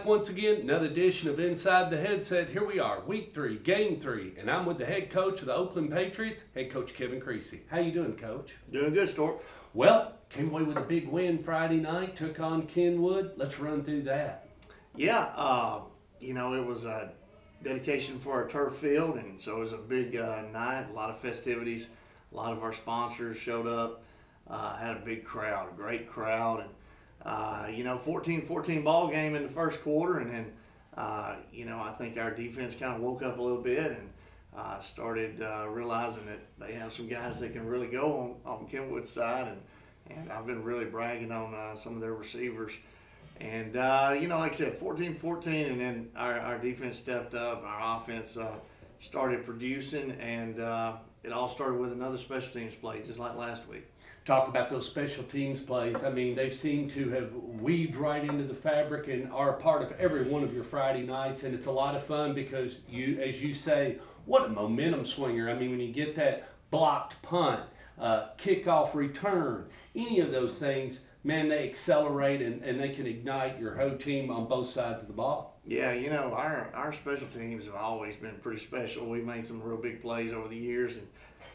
back once again, another edition of Inside the Headset. Here we are, Week 3, Game 3, and I'm with the head coach of the Oakland Patriots, head coach Kevin Creasy. How you doing, Coach? Doing good, Stork. Well, came away with a big win Friday night, took on Kenwood. Let's run through that. Yeah, it was a dedication for our turf field, and so it was a big night, a lot of festivities. A lot of our sponsors showed up, had a big crowd, a great crowd, and 14-14 ball game in the first quarter, and then, I think our defense kind of woke up a little bit and started realizing that they have some guys that can really go on Kenwood's side, and I've been really bragging on some of their receivers. And, like I said, 14-14, and then our defense stepped up, our offense started producing, and it all started with another special teams play, just like last week. Talk about those special teams plays. I mean, they seem to have weaved right into the fabric and are a part of every one of your Friday nights, and it's a lot of fun because you, as you say, what a momentum swinger. I mean, when you get that blocked punt, kickoff return, any of those things, man, they accelerate and they can ignite your whole team on both sides of the ball. Yeah, our special teams have always been pretty special. We've made some real big plays over the years, and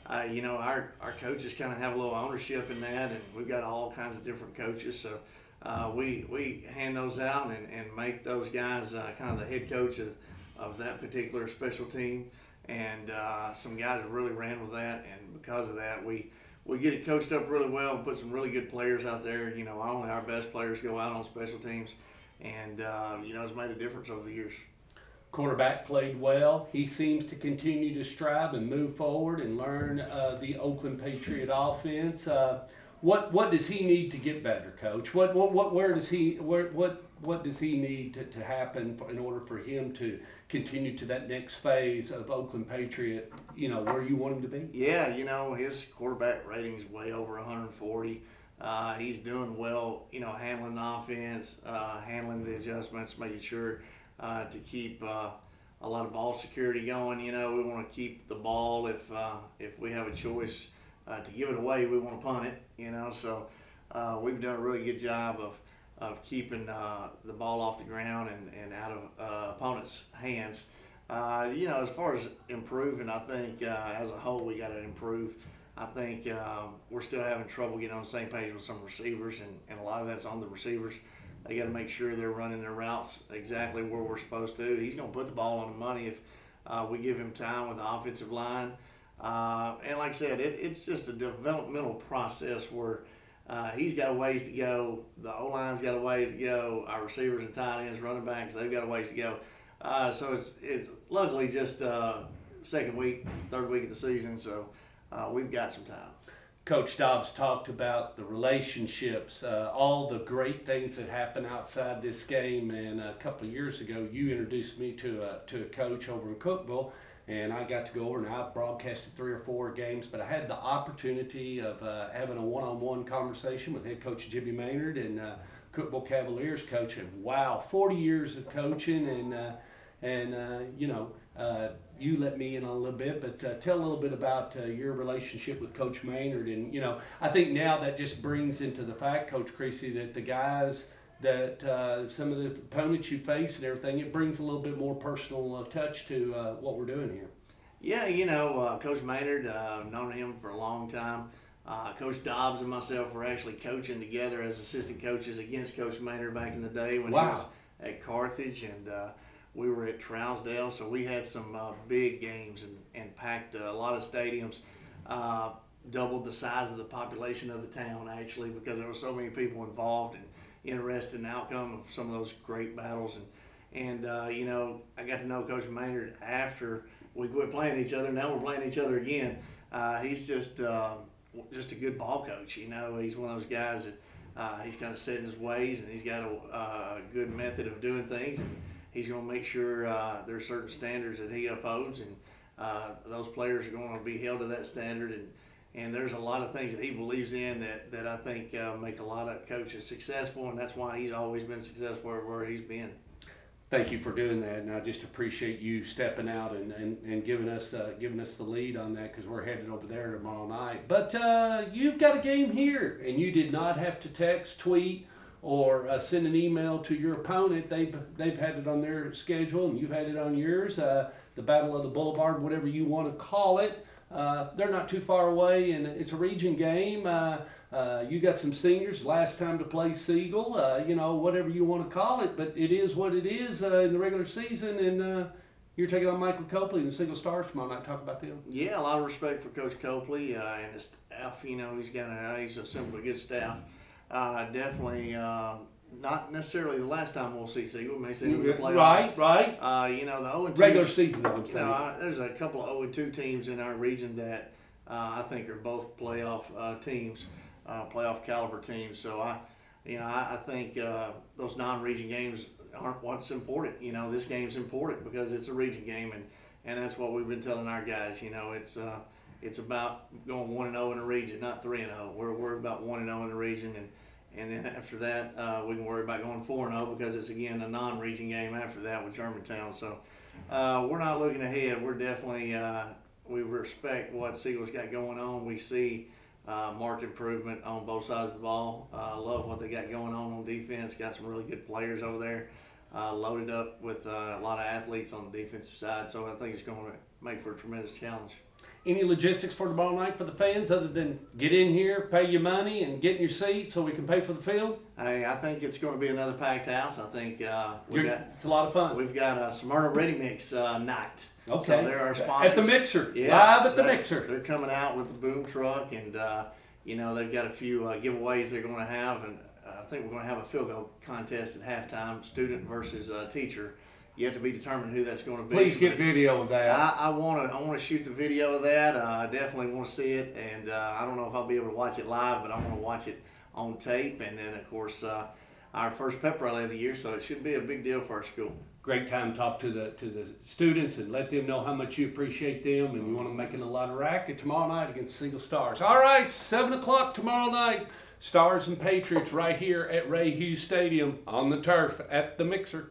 our coaches kind of have a little ownership in that, and we've got all kinds of different coaches. So we hand those out and make those guys kind of the head coach of that particular special team. And some guys really ran with that, and because of that, we get it coached up really well and put some really good players out there. Only our best players go out on special teams, and it's made a difference over the years. Quarterback played well. He seems to continue to strive and move forward and learn the Oakland Patriot offense. What does he need to get better, Coach? What does he need to happen in order for him to continue to that next phase of Oakland Patriot? Where you want him to be? Yeah, his quarterback rating is way over 140. He's doing well, handling the offense, handling the adjustments, making sure to keep a lot of ball security going. We want to keep the ball if we have a choice to give it away, we want to punt it. So we've done a really good job of keeping the ball off the ground and out of opponents' hands. As far as improving, I think as a whole we got to improve. I think we're still having trouble getting on the same page with some receivers, and a lot of that's on the receivers. They got to make sure they're running their routes exactly where we're supposed to. He's going to put the ball on the money if we give him time with the offensive line. And like I said, it's just a developmental process where he's got a ways to go. The O-line's got a ways to go. Our receivers and tight ends, running backs, they've got a ways to go. So it's luckily just second week, third week of the season, so we've got some time. Coach Dobbs talked about the relationships, all the great things that happen outside this game. And a couple of years ago, you introduced me to a coach over in Cookeville, and I got to go over, and I broadcasted 3 or 4 games. But I had the opportunity of having a one-on-one conversation with head coach Jimmy Maynard and Cookeville Cavaliers coaching. Wow, 40 years of coaching, and you let me in on a little bit, but tell a little bit about your relationship with Coach Maynard. And, I think now that just brings into the fact, Coach Creasy, that the guys that some of the opponents you face and everything, it brings a little bit more personal touch to what we're doing here. Yeah, Coach Maynard, I've known him for a long time. Coach Dobbs and myself were actually coaching together as assistant coaches against Coach Maynard back in the day when he was at Carthage, and we were at Trousdale, so we had some big games and packed a lot of stadiums, doubled the size of the population of the town, actually, because there were so many people involved and interested in the outcome of some of those great battles. And I got to know Coach Maynard after we quit playing each other. Now we're playing each other again. He's just a good ball coach. He's one of those guys that he's kind of set in his ways, and he's got a good method of doing things. And he's going to make sure there are certain standards that he upholds, and those players are going to be held to that standard. And there's a lot of things that he believes in that I think make a lot of coaches successful, and that's why he's always been successful where he's been. Thank you for doing that, and I just appreciate you stepping out and giving us the lead on that, because we're headed over there tomorrow night. But you've got a game here, and you did not have to text, tweet, or send an email to your opponent. They've had it on their schedule, and you've had it on yours. The Battle of the Boulevard, whatever you want to call it. They're not too far away, and it's a region game. You got some seniors, last time to play Siegel, whatever you want to call it, but it is what it is in the regular season, and you're taking on Michael Copley and the Siegel Stars tomorrow night. Talk about them. Yeah, a lot of respect for Coach Copley and his staff. He's assembled a good staff. Definitely not necessarily the last time we'll see Siegel. We may see them in the playoffs. Right. The 0-2 regular season, I'm saying. There's a couple of 0-2 teams in our region that I think are both playoff teams, playoff caliber teams. So I think those non-region games aren't what's important. This game's important because it's a region game, and that's what we've been telling our guys. It's about going 1-0 in the region, not 3-0. We're worried about 1-0 in the region, and then after that, we can worry about going 4-0 because it's again a non-region game after that with Germantown. So we're not looking ahead. We're definitely we respect what Siegel's got going on. We see marked improvement on both sides of the ball. Love what they got going on defense. Got some really good players over there, loaded up with a lot of athletes on the defensive side. So I think it's going to make for a tremendous challenge. Any logistics for tomorrow night for the fans other than get in here, pay your money, and get in your seat so we can pay for the field? Hey, I think it's going to be another packed house. I think it's a lot of fun. We've got a Smyrna Ready Mix night. Okay. So they're our sponsors. At the Mixer. Yeah, Live at the Mixer. They're coming out with the boom truck, and they've got a few giveaways they're going to have, and I think we're going to have a field goal contest at halftime, student versus teacher. Yet to be determined who that's going to be. Please get video of that. I want to shoot the video of that. I definitely want to see it, and I don't know if I'll be able to watch it live, but I want to watch it on tape. And then, of course, our first pep rally of the year, so it should be a big deal for our school. Great time to talk to the students and let them know how much you appreciate them, and you want to make it a lot of racket tomorrow night against Siegel Stars. All right, 7 o'clock tomorrow night. Stars and Patriots right here at Ray Hughes Stadium on the turf at the Mixer.